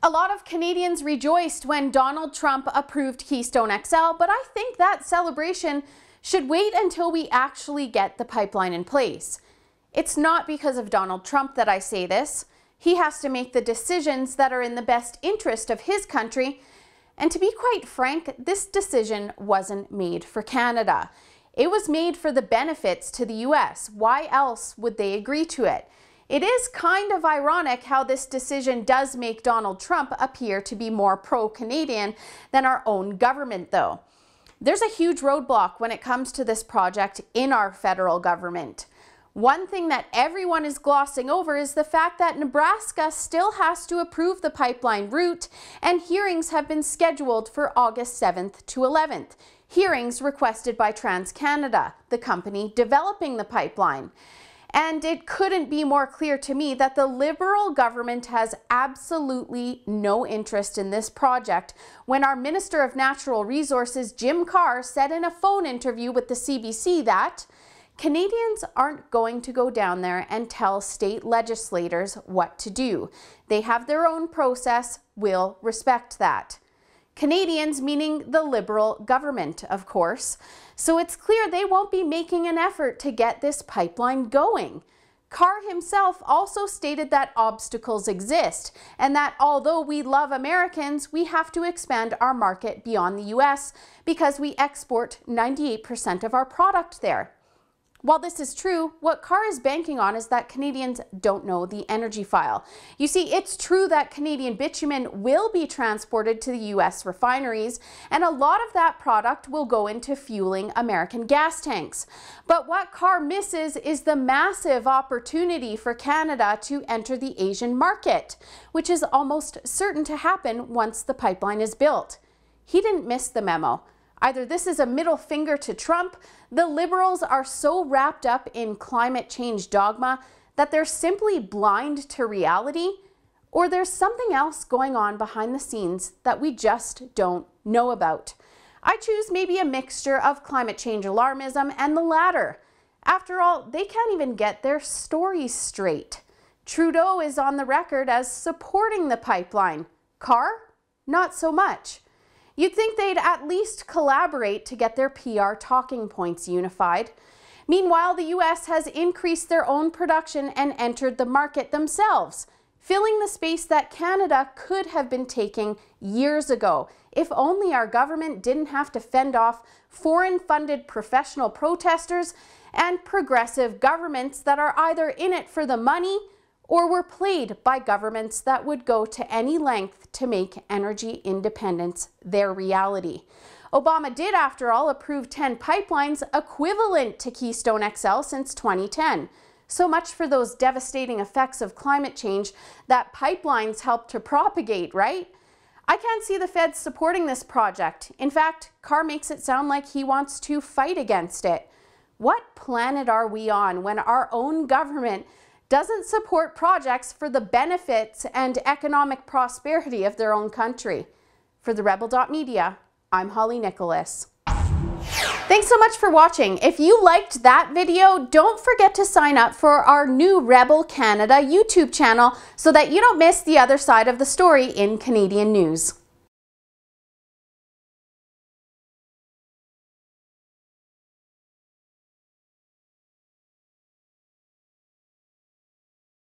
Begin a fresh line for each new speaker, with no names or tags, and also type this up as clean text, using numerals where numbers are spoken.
A lot of Canadians rejoiced when Donald Trump approved Keystone XL, but I think that celebration should wait until we actually get the pipeline in place. It's not because of Donald Trump that I say this. He has to make the decisions that are in the best interest of his country. And to be quite frank, this decision wasn't made for Canada. It was made for the benefits to the US. Why else would they agree to it? It is kind of ironic how this decision does make Donald Trump appear to be more pro-Canadian than our own government, though. There's a huge roadblock when it comes to this project in our federal government. One thing that everyone is glossing over is the fact that Nebraska still has to approve the pipeline route, and hearings have been scheduled for August 7th to 11th. Hearings requested by TransCanada, the company developing the pipeline. And it couldn't be more clear to me that the Liberal government has absolutely no interest in this project when our Minister of Natural Resources, Jim Carr, said in a phone interview with the CBC that Canadians aren't going to go down there and tell state legislators what to do. They have their own process. We'll respect that. Canadians meaning the Liberal government, of course. So it's clear they won't be making an effort to get this pipeline going. Carr himself also stated that obstacles exist and that although we love Americans, we have to expand our market beyond the US because we export 98% of our product there. While this is true, what Carr is banking on is that Canadians don't know the energy file. You see, it's true that Canadian bitumen will be transported to the US refineries, and a lot of that product will go into fueling American gas tanks. But what Carr misses is the massive opportunity for Canada to enter the Asian market, which is almost certain to happen once the pipeline is built. He didn't miss the memo. Either this is a middle finger to Trump, the Liberals are so wrapped up in climate change dogma that they're simply blind to reality, or there's something else going on behind the scenes that we just don't know about. I choose maybe a mixture of climate change alarmism and the latter. After all, they can't even get their stories straight. Trudeau is on the record as supporting the pipeline. Carr? Not so much. You'd think they'd at least collaborate to get their PR talking points unified. Meanwhile, the US has increased their own production and entered the market themselves, filling the space that Canada could have been taking years ago, if only our government didn't have to fend off foreign-funded professional protesters and progressive governments that are either in it for the money or were played by governments that would go to any length to make energy independence their reality. Obama did, after all, approve 10 pipelines equivalent to Keystone XL since 2010. So much for those devastating effects of climate change that pipelines help to propagate, right? I can't see the feds supporting this project. In fact, Carr makes it sound like he wants to fight against it. What planet are we on when our own government doesn't support projects for the benefits and economic prosperity of their own country? For the Rebel.media, I'm Holly Nicholas. Thanks so much for watching. If you liked that video, don't forget to sign up for our new Rebel Canada YouTube channel so that you don't miss the other side of the story in Canadian news.